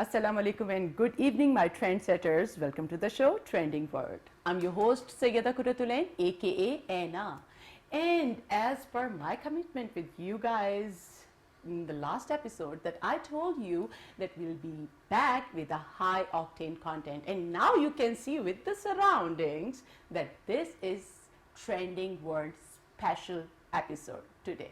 Assalamu alaikum and good evening, my trendsetters. Welcome to the show, Trending Word. I'm your host, Syedah Qurat, aka Naina. And as per my commitment with you guys in the last episode, that I told you that we'll be back with a high octane content. And now you can see with the surroundings that this is Trending Word special episode today.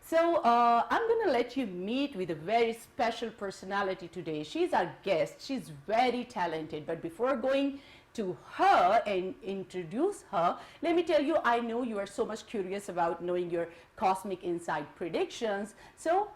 So I'm going to let you meet with a very special personality today. She's our guest. She's very talented. But before going to her and introduce her, let me tell you, I know you are so much curious about knowing your cosmic insight predictions. So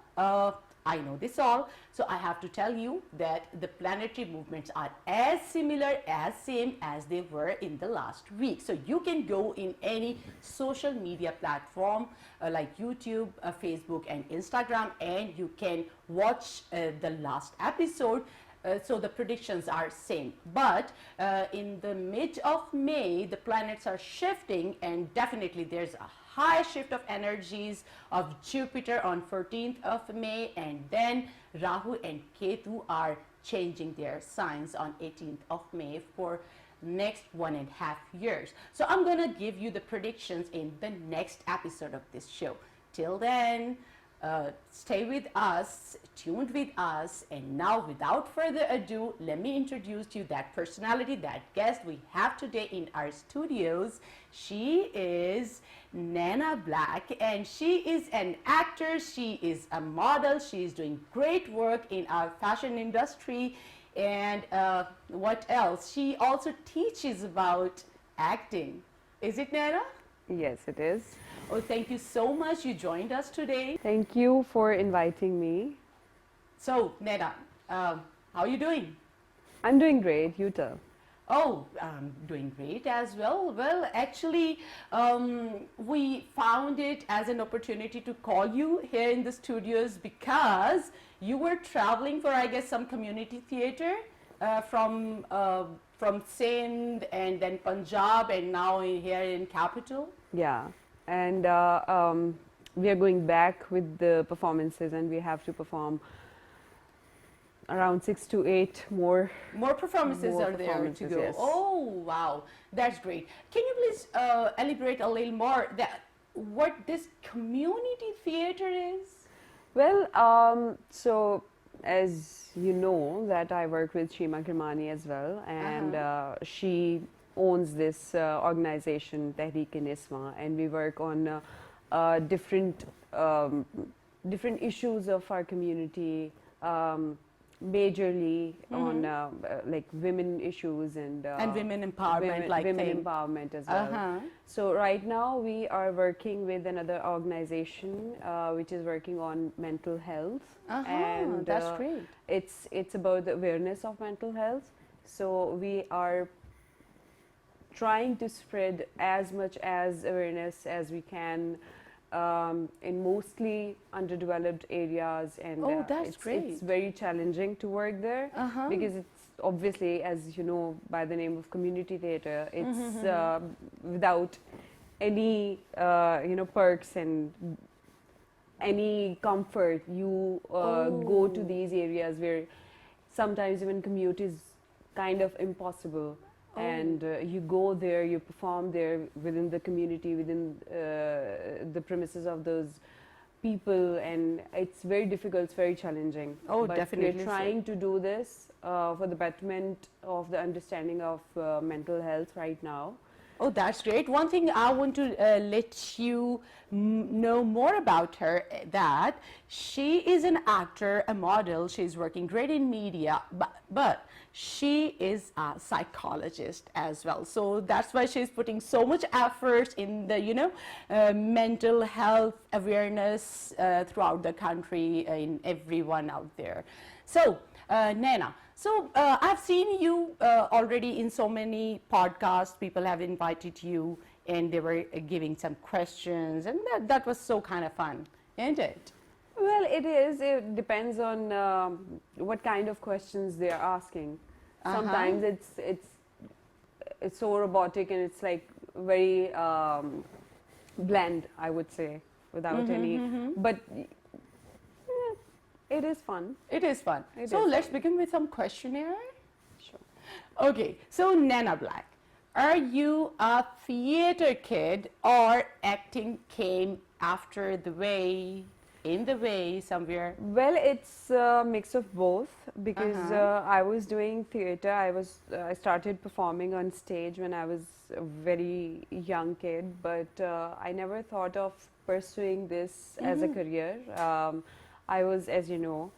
I know this all. So I have to tell you that the planetary movements are as similar, as same as they were in the last week. So you can go in any social media platform like YouTube, Facebook and Instagram, and you can watch the last episode. So the predictions are same, but in the mid of May the planets are shifting, and definitely there's a high shift of energies of Jupiter on 14th of May, and then Rahu and Ketu are changing their signs on 18th of May for next 1.5 years. So I'm gonna give you the predictions in the next episode of this show. Till then, stay with us, tuned with us, and now without further ado, let me introduce to you that personality, that guest we have today in our studios. She is Naina Black, and she is an actor, she is a model, she is doing great work in our fashion industry, and what else? She also teaches about acting. Is it, Naina? Yes, it is. Oh, thank you so much. You joined us today. Thank you for inviting me. So, Naina, how are you doing? I'm doing great. You tell. Oh, I'm doing great as well. Well, actually, we found it as an opportunity to call you here in the studios because you were traveling for, I guess, some community theater from Sindh and then Punjab and now here in capital. Yeah, and we are going back with the performances, and we have to perform around 6 to 8 more performances are there to go. Yes. Oh, wow, that's great. Can you please elaborate a little more that what this community theater is? Well, so as you know that I work with Shima Kirmani as well, and she owns this organization Tehreek-e-Niswa, and we work on different issues of our community, majorly on like women issues and women empowerment, women empowerment as well. So right now we are working with another organization which is working on mental health, and that's great. It's about the awareness of mental health. So we are trying to spread as much as awareness as we can in mostly underdeveloped areas, and that's great. It's very challenging to work there because it's obviously, as you know, by the name of community theater, it's without any perks and any comfort. You go to these areas where sometimes even commute is kind of impossible. And you go there, you perform there within the community, within the premises of those people, and it's very difficult, it's very challenging. Oh, but definitely. We're trying to do this for the betterment of the understanding of mental health right now. Oh, that's great. One thing I want to let you know more about her, that she is an actor, a model. She's working great in media, but she is a psychologist as well. So that's why she's putting so much effort in the, mental health awareness throughout the country, in everyone out there. So, Naina, so I've seen you already in so many podcasts. People have invited you and they were giving some questions, and that was so kind of fun, isn't it? Well, it is. It depends on what kind of questions they are asking. Sometimes it's so robotic and it's like very bland, I would say, without any. But It is fun. It is fun. So let's begin with some questionnaire. Sure. Okay, so Naina Black, are you a theater kid or acting came after the way, in the way somewhere? Well, it's a mix of both because I was doing theater. I started performing on stage when I was a very young kid, but I never thought of pursuing this as a career. I was, as you know,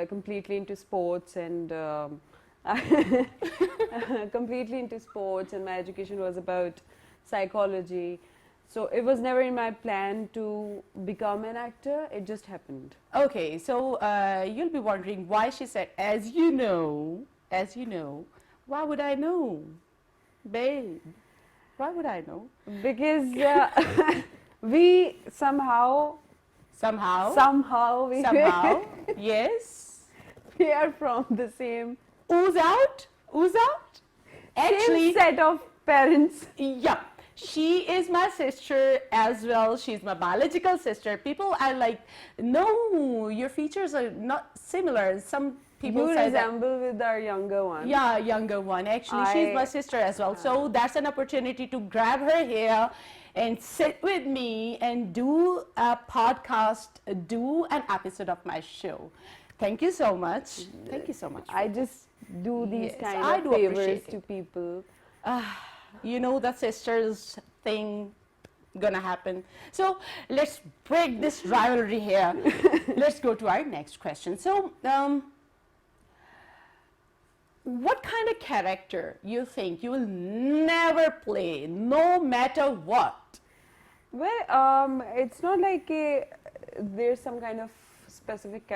completely into sports and completely into sports, and my education was about psychology. So it was never in my plan to become an actor. It just happened. Okay, so you'll be wondering why she said, as you know, why would I know? Babe, why would I know? Because we somehow, yes, we are from the same ooze out. Actually, same set of parents. yeah. She is my sister as well. She's my biological sister. People are like, no, your features are not similar. Some people You say resemble with our younger one. yeah, younger one. Actually, she's my sister as well. So that's an opportunity to grab her here and sit with me and do a podcast, do an episode of my show. Thank you so much. Thank you so much. I just do these Yes, kind I of do favors appreciate to it. people. You know, the sisters thing gonna happen. So let's break this rivalry here. Let's go to our next question. So what kind of character you think you will never play no matter what? Well, it's not like there's some kind of specific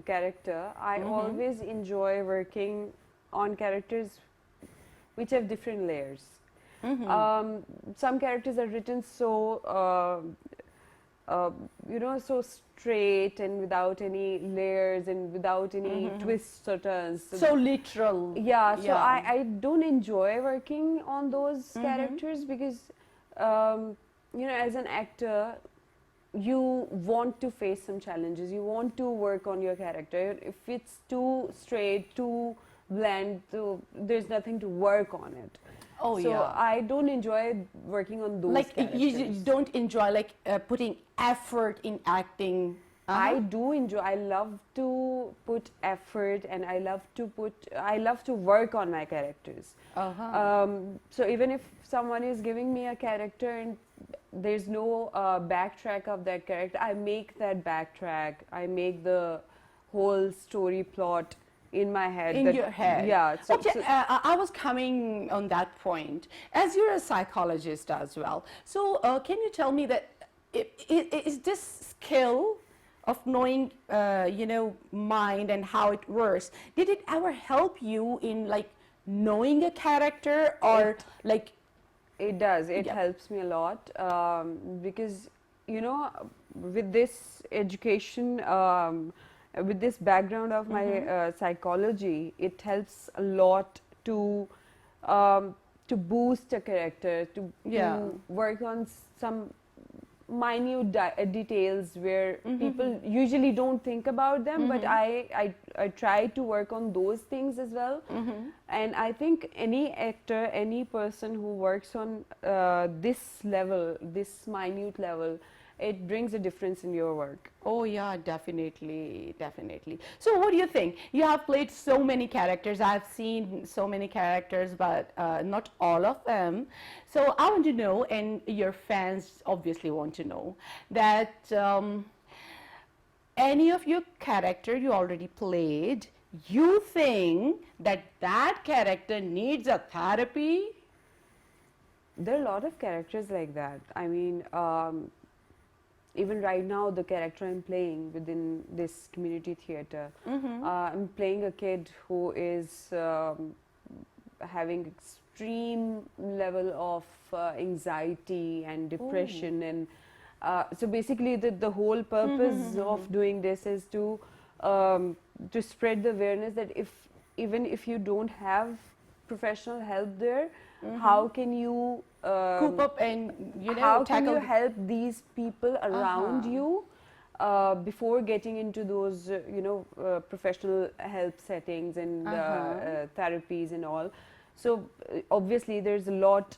character. I always enjoy working on characters which have different layers. Some characters are written so, so straight and without any layers and without any twists or turns. So literal. Yeah, so I don't enjoy working on those characters because, as an actor, you want to face some challenges. You want to work on your character. If it's too straight, too bland, there's nothing to work on it. Oh, so yeah. I don't enjoy working on those Like characters. you don't enjoy like putting effort in acting. I do enjoy. I love to put effort, and I love to work on my characters. So even if someone is giving me a character and there's no backtrack of that character, I make that backtrack. I make the whole story plot in my head. In your head. Yeah. Actually, I was coming on that point. As you're a psychologist as well, so can you tell me that is this skill of knowing, mind and how it works, did it ever help you in like knowing a character or like? It does. It helps me a lot because, with this education, with this background of my psychology, it helps a lot to boost a character, to work on some minute details where people usually don't think about them, but I try to work on those things as well. And I think any actor, any person who works on this level, this minute level, it brings a difference in your work. Oh yeah, definitely. So what do you think? You have played so many characters. I've seen so many characters, but not all of them. So I want to know, and your fans obviously want to know, that any of your character you already played, you think that character needs a therapy? There are a lot of characters like that. I mean, even right now, the character I'm playing within this community theater, I'm playing a kid who is having extreme level of anxiety and depression, and so basically the whole purpose of doing this is to spread the awareness that even if you don't have professional help there, how can you Coop up and how can tackle. you help these people around you before getting into those, professional help settings and therapies and all. So obviously there's a lot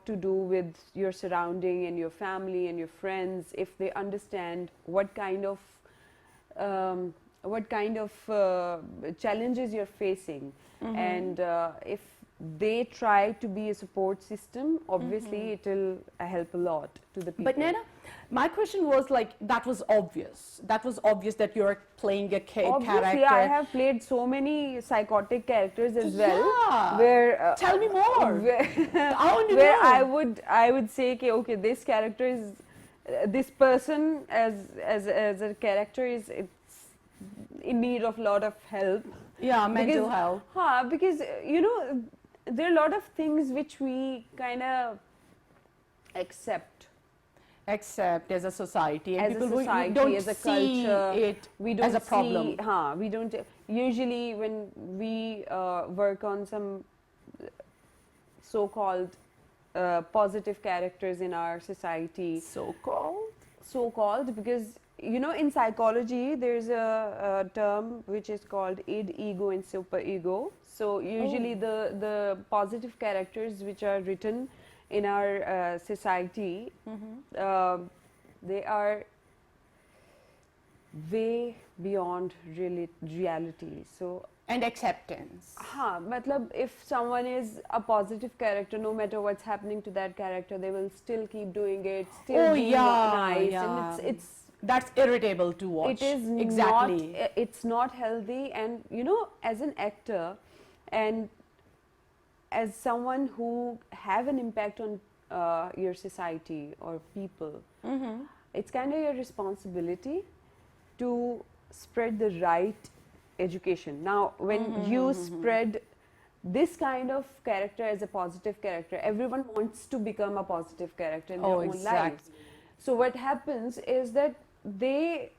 to do with your surrounding and your family and your friends. If they understand what kind of challenges you're facing, and if they try to be a support system, obviously it will help a lot to the people. But Naina, my question was like, that was obvious. That was obvious that you're playing a character. Obviously, I have played so many psychotic characters as well. Yeah. Where tell me more. I want to where know. I would say, okay, this character is this person as a character it's in need of a lot of help. Yeah, mental health. Because there are a lot of things which we kind of accept as a society, and as people a society, who don't as a see culture, it we don't as a problem. We don't usually when we work on some so-called positive characters in our society. So-called because in psychology there's a term which is called id, ego and superego. So usually the positive characters which are written in our society, they are way beyond reality. So and acceptance. Matlab, if someone is a positive character, no matter what's happening to that character, they will still keep doing it, still being nice, and it's that's irritable to watch. It is exactly. It's not healthy, and as an actor, and as someone who have an impact on your society or people, it's kind of your responsibility to spread the right education. Now, when you spread this kind of character as a positive character, everyone wants to become a positive character in their own lives. So what happens is that they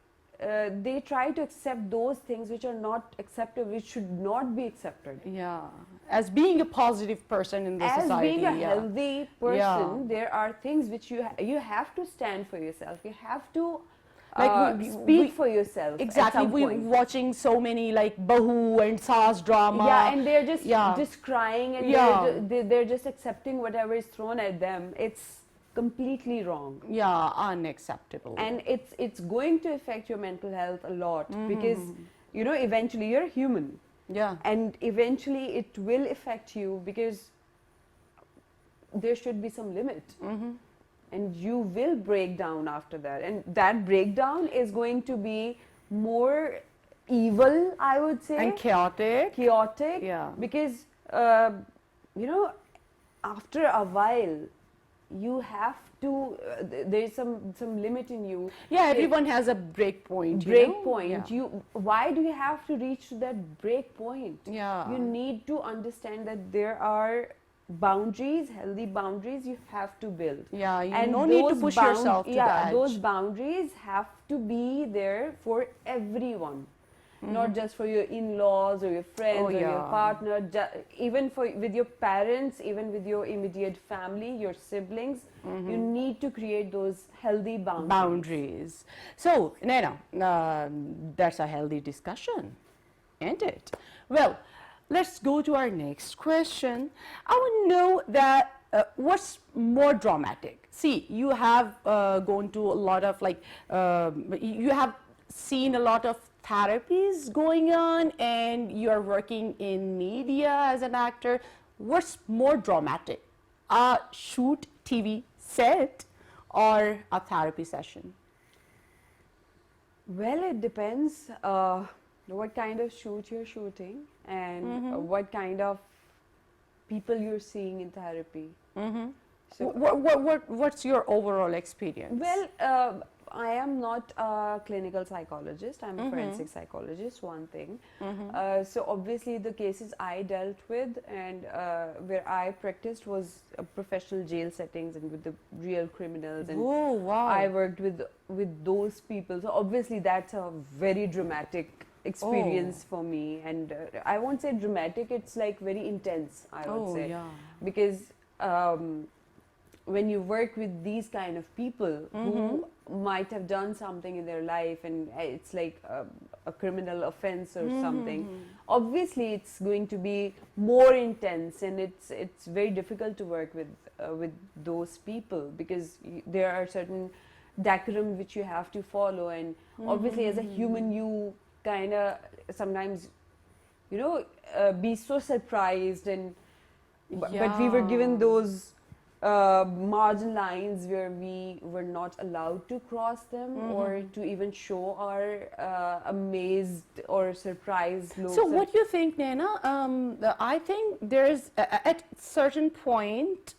try to accept those things which are not accepted, which should not be accepted. Yeah, as being a positive person in the society. As being a healthy person, there are things which you have to stand for yourself. You have to speak for yourself. Exactly. We're watching so many like Bahu and Saas drama. Yeah, and they're just crying, and they're just accepting whatever is thrown at them. It's completely wrong. Yeah, unacceptable. And it's going to affect your mental health a lot, because eventually you're a human. Yeah. And eventually it will affect you, because there should be some limit. And you will break down after that, and that breakdown is going to be more evil, I would say, and chaotic. Yeah, because after a while you have to there's some limit in you. Yeah, everyone has a break point. Why do you have to reach to that break point? Yeah, you need to understand that there are boundaries, healthy boundaries you have to build. Yeah, no need to push yourself to the edge. Those boundaries have to be there for everyone. Not just for your in-laws or your friends or your partner, even with your parents, even with your immediate family, your siblings. You need to create those healthy boundaries. So, Naina, that's a healthy discussion, isn't it? Well, let's go to our next question. I want to know that what's more dramatic? See, you have gone to a lot of you have seen a lot of therapies going on, and you're working in media as an actor. What's more dramatic, a shoot TV set or a therapy session? Well, it depends what kind of shoot you're shooting, and what kind of people you're seeing in therapy. So what's your overall experience? Well, I am not a clinical psychologist. I'm a forensic psychologist, one thing. So obviously the cases I dealt with and where I practiced was professional jail settings and with the real criminals. And I worked with those people. So obviously that's a very dramatic experience for me. And I won't say dramatic, it's like very intense, I would say. Yeah. Because when you work with these kind of people who might have done something in their life and it's like a criminal offense or something, obviously it's going to be more intense, and it's very difficult to work with those people, because there are certain decorum which you have to follow, and obviously as a human you kind of sometimes be so surprised, and but we were given those margin lines where we were not allowed to cross them or to even show our amazed or surprised looks. So what do you think, Naina? I think there is, at certain point,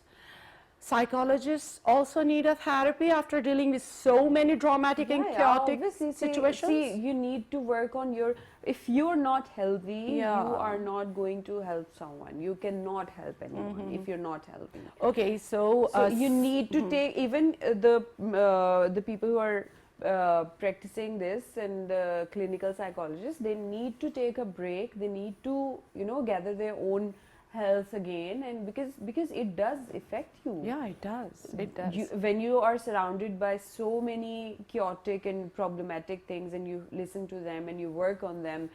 psychologists also need a therapy after dealing with so many dramatic and chaotic situations. See, you need to work on your, if you're not healthy, you are not going to help someone. You cannot help anyone if you're not healthy. Okay, so you need to take, even the people who are practicing this, and the clinical psychologists, they need to take a break. They need to, gather their own health again, and because it does affect you. Yeah, it does. It does. When you are surrounded by so many chaotic and problematic things, and you listen to them and you work on them,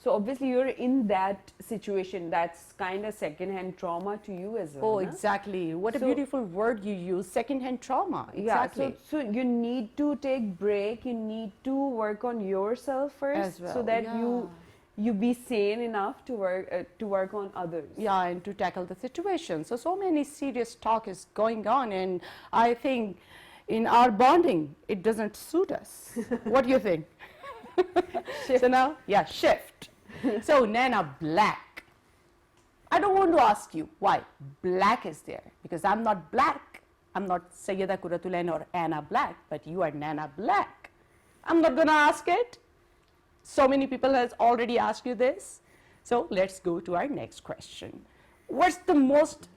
so obviously you're in that situation. That's kind of second-hand trauma to you as well. Oh, exactly. What a beautiful word you use, second-hand trauma. Exactly. Yeah, so you need to take break. You need to work on yourself first, as well, so that you be sane enough to work on others. Yeah, and to tackle the situation. So many serious talk is going on, and I think in our bonding, it doesn't suit us. What do you think? So now, shift. So Naina Black, I don't want to ask you why black is there, because I'm not black. I'm not Syedah Qurat or Naina Black, but you are Naina Black. I'm not gonna ask it. So many people has already asked you this. So let's go to our next question. What's the most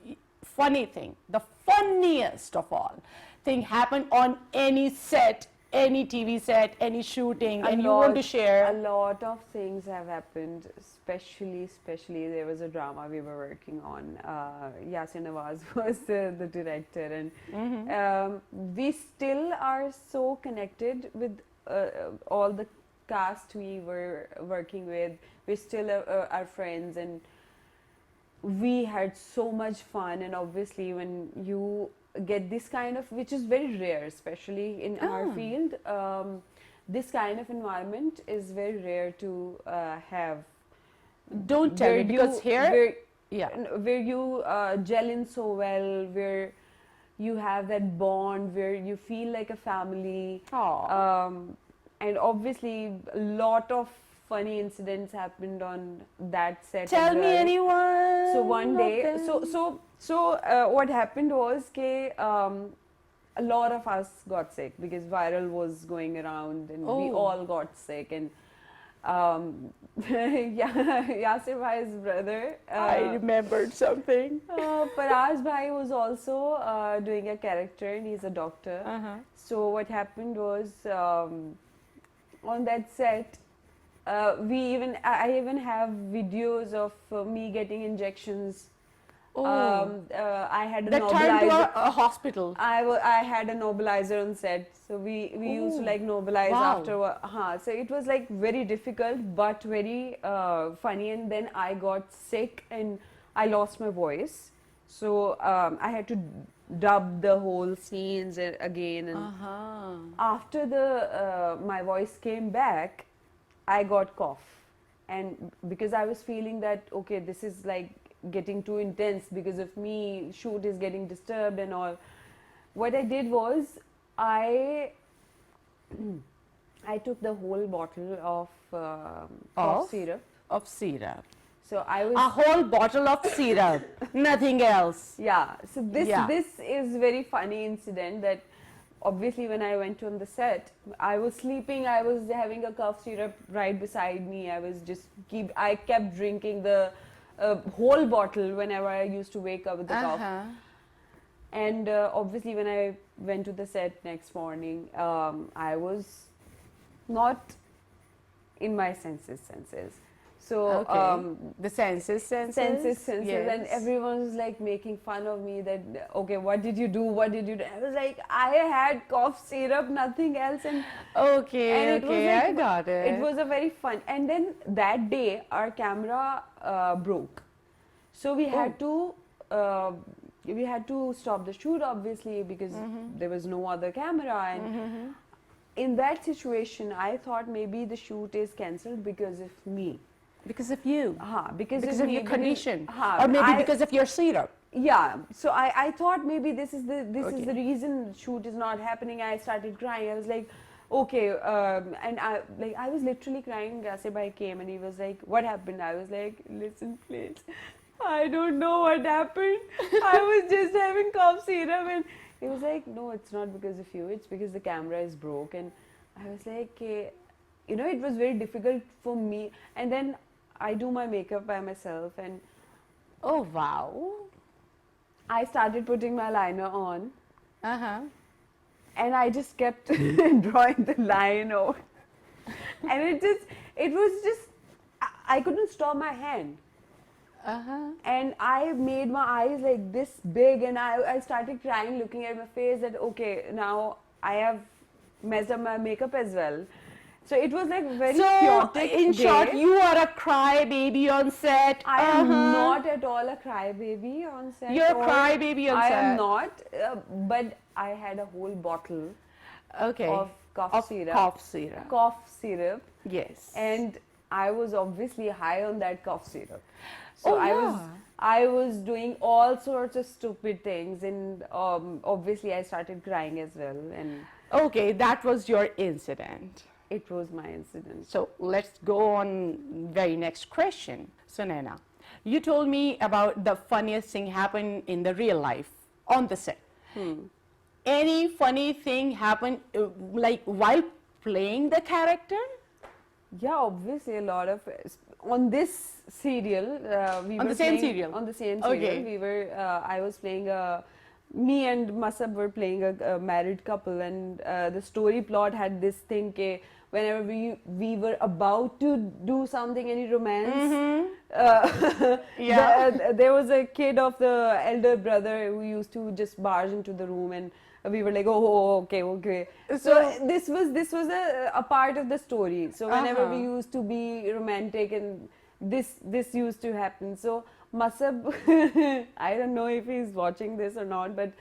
funny thing, the funniest of all thing happened on any set, any TV set, any shooting, and you want to share? A lot of things have happened, especially there was a drama we were working on. Yasir Nawaz was the director, and we still are so connected with all the cast we were working with. We still are friends, and we had so much fun. And obviously when you get this kind of, which is very rare, especially in our field, this kind of environment is very rare to have. Don't tell me, because here where you gel in so well, where you have that bond, where you feel like a family. And obviously a lot of funny incidents happened on that set. Tell me anyone. So one day, so what happened was a lot of us got sick, because viral was going around, and we all got sick. And Yasir Bhai's brother, I remembered something. Faraz Bhai was also doing a character, and he's a doctor. So what happened was, on that set, I even have videos of me getting injections. I had that turned to a hospital. I had a nebulizer on set, so we used to like nebulize after. So it was like very difficult, but very funny. And then I got sick and I lost my voice, so I had to dub the whole scenes again. And after my voice came back, I got cough, and because I was feeling that okay, this is like getting too intense because of me, shoot is getting disturbed and all, what I did was I took the whole bottle of cough syrup. Of syrup. So I was a whole bottle of syrup, nothing else. Yeah. So this is very funny incident that obviously when I went on the set, I was sleeping. I was having a cough syrup right beside me. I kept drinking the whole bottle whenever I used to wake up with the cough. And obviously when I went to the set next morning, I was not in my senses. So the census, yes. And yes. everyone was like making fun of me that, okay, what did you do? What did you do? I was like, I had cough syrup, nothing else. And Okay, it was okay, like, I got it. it was a very fun. And then that day, our camera broke. So we had to stop the shoot, obviously, because there was no other camera. And in that situation, I thought maybe the shoot is cancelled because of me. Because of you. Because of me, your condition. because, Or maybe because of your syrup. yeah, so I thought maybe this is the reason shoot is not happening. I started crying. I was like, okay, and I was literally crying. Yasir bhai came and he was like, what happened? I was like, listen, please, I don't know what happened. I was just having cough syrup. And he was like, no, it's not because of you. It's because the camera is broke. And I was like, you know, it was very difficult for me. And then I do my makeup by myself, and oh wow, I started putting my liner on, uh-huh, and I just kept drawing the line over, and it was just I couldn't stop my hand, and I made my eyes like this big, and I started crying, looking at my face that okay, now I have messed up my makeup as well. So it was like very chaotic. In short, you are a crybaby on set. I am not at all a crybaby on set. You're a crybaby on set. I am not, but I had a whole bottle of cough syrup. Cough syrup. Yes. And I was obviously high on that cough syrup. So yeah. I was doing all sorts of stupid things, and obviously I started crying as well. And okay, that was your incident. It was my incident. So let's go on very next question. So Naina, you told me about the funniest thing happened in the real life on the set. Any funny thing happened like while playing the character? Yeah, obviously a lot of on this serial. On the same serial. On the same serial, we were. I was playing me and Masab were playing a married couple, and the story plot had this thing ke whenever we were about to do something, any romance, there was a kid of the elder brother who used to just barge into the room, and we were like, okay. So this was a part of the story. So whenever we used to be romantic, and this used to happen. So Masab, I don't know if he's watching this or not, but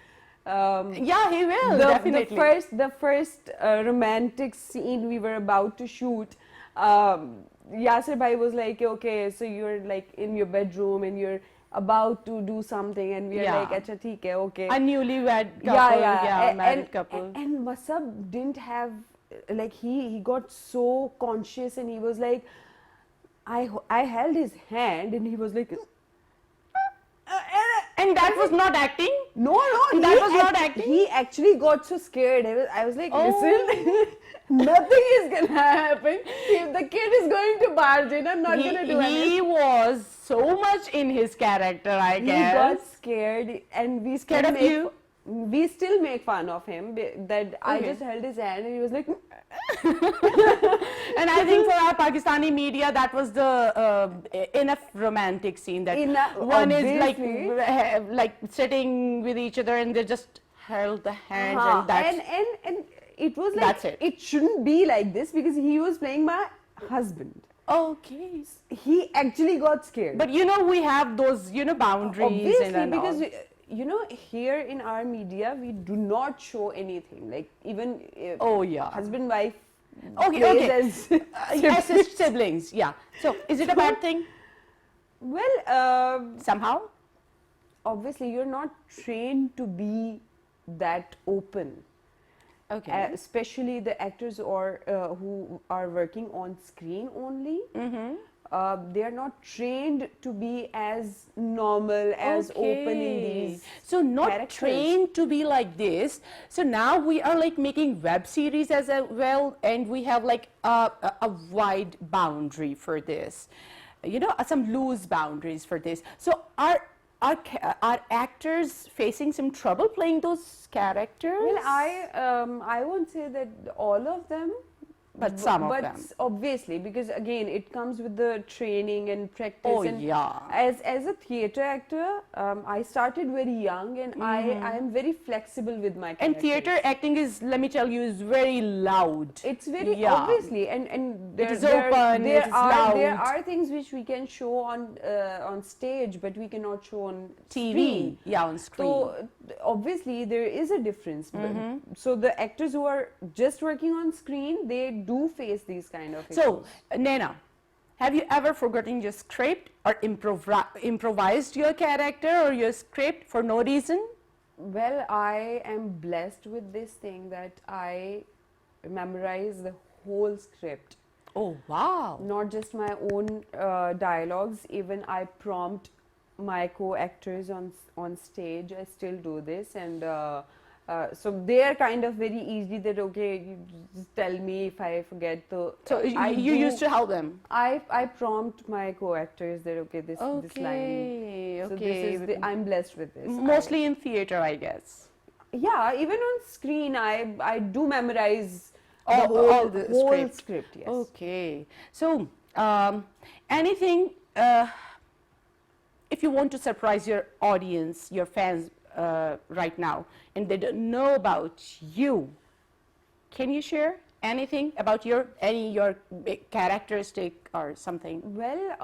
yeah, he will definitely. The first romantic scene we were about to shoot, Yasir bhai was like, okay, so you're like in your bedroom and you're about to do something, and we are like, acha theek hai, okay. A newlywed couple, married couple. And Masab didn't have, like, he got so conscious, and he was like, I held his hand, and he was like, and that was not acting? No, that was not acting. He actually got so scared. I was like, listen, nothing is gonna happen. If the kid is going to barge in, I'm not gonna do anything. He was so much in his character, I guess. He got scared, and we scared of you. We still make fun of him that I just held his hand, and he was like. And I think for our Pakistani media, that was the enough romantic scene that one obviously. is like sitting with each other, and they just held the hands, and that's and it was like that's it. It shouldn't be like this because he was playing my husband. Okay. He actually got scared. But you know, we have those boundaries. Obviously, and because all. Here in our media, we do not show anything. Like even husband wife. Okay. As siblings. Yeah. So is it a bad thing? Well, somehow. Obviously, you're not trained to be that open. Okay. Especially the actors who are working on screen only. They are not trained to be as normal, as open in these. So not characters. Trained to be like this. So now we are like making web series as well, and we have like a wide boundary for this. Some loose boundaries for this. So are actors facing some trouble playing those characters? Well, I won't say that all of them, But some of but them. obviously, because again, it comes with the training and practice. Oh, and yeah. as a theatre actor, I started very young, and I am very flexible with my characters. And theater acting is, let me tell you, is very loud. It's very Yeah. obviously, and It is open, it is loud. there are things which we can show on stage, but we cannot show on TV, screen. yeah, on screen. So obviously there is a difference. So the actors who are just working on screen, they do face these kind of issues. So, Naina, have you ever forgotten your script or improvised your character or your script for no reason? Well, I am blessed with this thing that I memorize the whole script. Oh, wow. Not just my own dialogues, even I prompt my co-actors on stage. I still do this, and so they are kind of very easy that, okay, you just tell me if I forget the... So you used to help them? I prompt my co-actors that, okay, this line. Okay, So okay. this is I'm blessed with this. Mostly in theater, I guess. Yeah, even on screen, I do memorize All the the whole script. Yes. Okay. So, anything, if you want to surprise your audience, your fans right now, and they don't know about you, can you share anything about your characteristic or something? Well,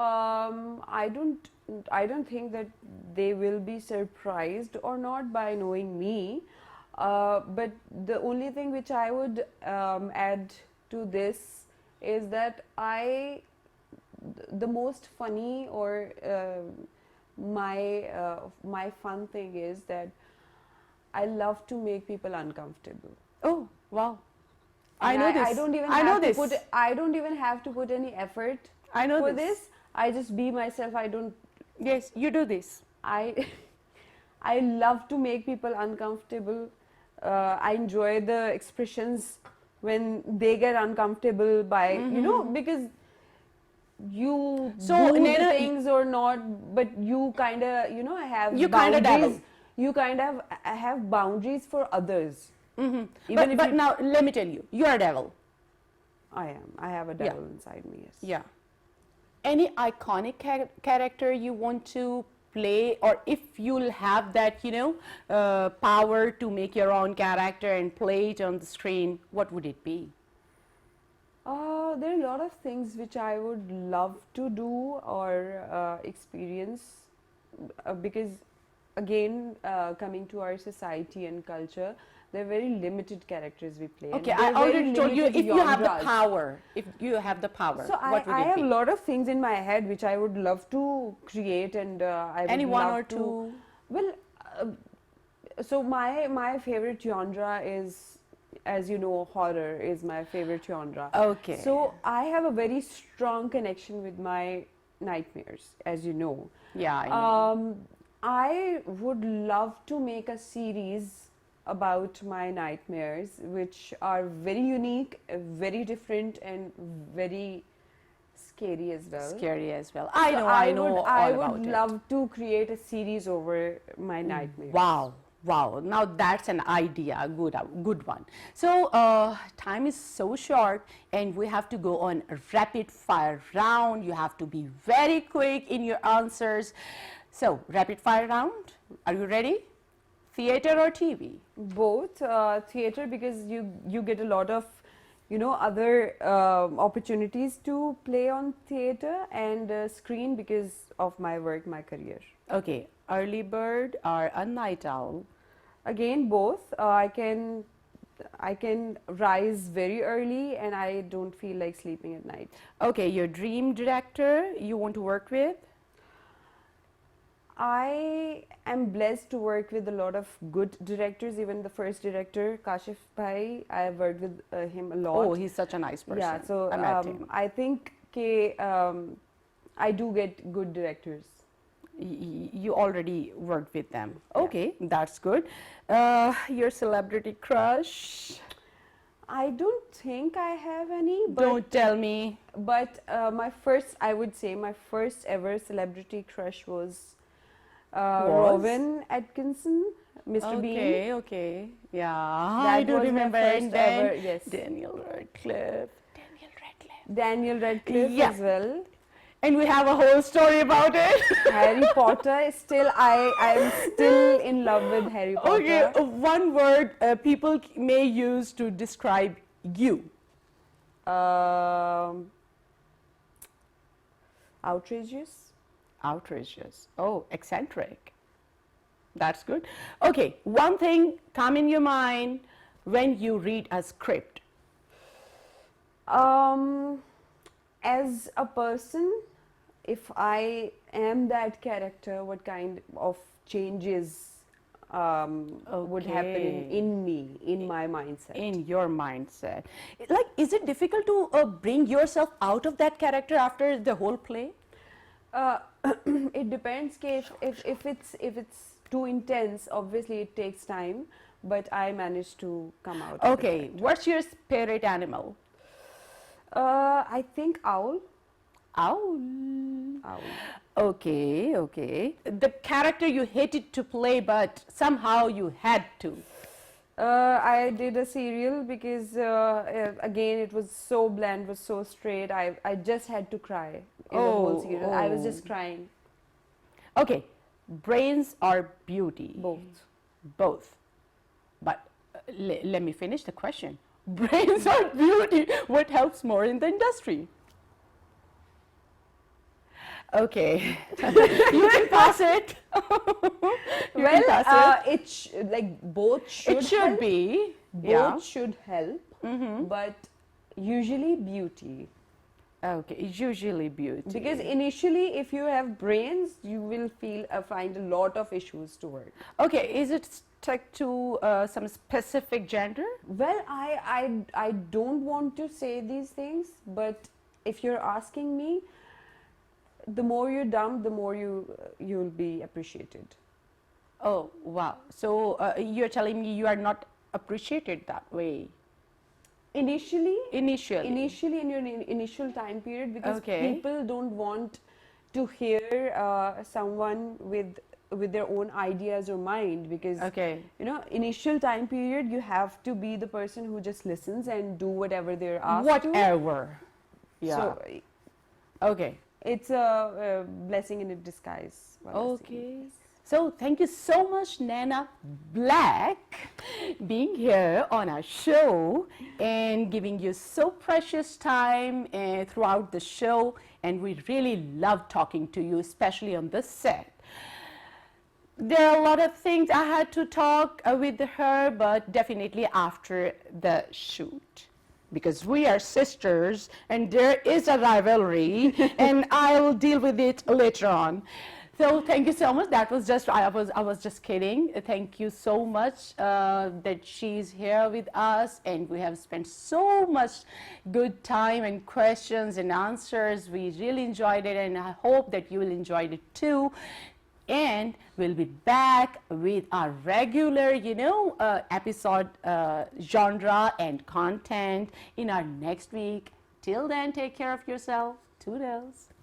I don't think that they will be surprised or not by knowing me. But the only thing which I would add to this is that the most funny or my fun thing is that I love to make people uncomfortable. Oh, wow. And I know this. I don't even I don't even have to put any effort for this. I just be myself. I don't. Yes, you do this. I love to make people uncomfortable. I enjoy the expressions when they get uncomfortable by, you know, because you do the things or not, but you kind of, you know, have boundaries. You kind of have boundaries for others. But now, let me tell you, you are a devil. I am. I have a devil inside me, yes. Yeah. Any iconic character you want to play, or if you'll have that, you know, power to make your own character and play it on the screen, what would it be? There are a lot of things which I would love to do or experience because, again, coming to our society and culture, there are very limited characters we play. Okay, I already told you, if you have the power, so what would I it have be? a lot of things in my head which I would love to create, and I would Any love one or to, two? Well, so my favorite genre is, as you know, horror is my favorite genre. Okay. So I have a very strong connection with my nightmares, as you know. Yeah, I know. I would love to make a series about my nightmares, which are very unique, very different, and very scary as well. Scary as well. So I know all I about would it. love to create a series over my nightmares. Wow. Wow, now that's an idea, a good one. So time is so short and we have to go on a rapid fire round. You have to be very quick in your answers. So rapid fire round, are you ready? Theater or TV? Both. Theater, because you get a lot of, you know, other opportunities to play on theater, and screen because of my work, my career. Okay, early bird or a night owl? Again, both. I can rise very early and I don't feel like sleeping at night. Okay, your dream director you want to work with? I am blessed to work with a lot of good directors. Even the first director, Kashif Bhai, I have worked with him a lot. Oh, he's such a nice person. Yeah, so I met him. I think I do get good directors. You already worked with them. Yeah. Okay, that's good. Your celebrity crush? I don't think I have any. But Don't tell me. But I would say my first ever celebrity crush was Rowan Atkinson, Mr. Bean. Okay, yeah. That I do was my remember. first And then ever, yes. Daniel Radcliffe. Daniel Radcliffe Yeah. as well. And we have a whole story about it. Harry Potter is still, I am still in love with Harry Potter. Okay, one word people may use to describe you. Outrageous. Outrageous. Oh, eccentric. That's good. Okay, one thing come in your mind when you read a script. As a person, if I am that character, what kind of changes would happen in me, in my mindset? In your mindset. Like, is it difficult to bring yourself out of that character after the whole play? It depends. If it's too intense, obviously it takes time, but I managed to come out. Okay, what's your spirit animal? I think owl. Owl. Owl. Okay, okay. The character you hated to play, but somehow you had to. I did a serial because again it was so bland, was so straight. I just had to cry in the whole serial. I was just crying. Okay, brains or beauty? Both. Both. But let me finish the question. Brains or beauty? What helps more in the industry? Okay, you can pass it. Both should. It should help. be. Both should help, but usually beauty. Okay, usually beauty. Because initially, if you have brains, you will find a lot of issues to work. Okay, is it stuck to some specific gender? Well, I don't want to say these things, but if you're asking me, the more you're dumb, the more you'll be appreciated. Oh, wow. So you're telling me you are not appreciated that way? Initially in your initial time period, because people don't want to hear someone with their own ideas or mind, because initial time period you have to be the person who just listens and do whatever they're asked to. Yeah. So it's a blessing in a disguise. Okay. So thank you so much, Naina Black, being here on our show and giving you so precious time throughout the show. And we really love talking to you, especially on this set. There are a lot of things I had to talk with her, but definitely after the shoot. Because we are sisters and there is a rivalry and I'll deal with it later on. So thank you so much. That was just, I was just kidding. Thank you so much that she's here with us, and we have spent so much good time and questions and answers. We really enjoyed it, and I hope that you will enjoy it too. And we'll be back with our regular, episode genre and content in our next week. Till then, take care of yourself. Toodles.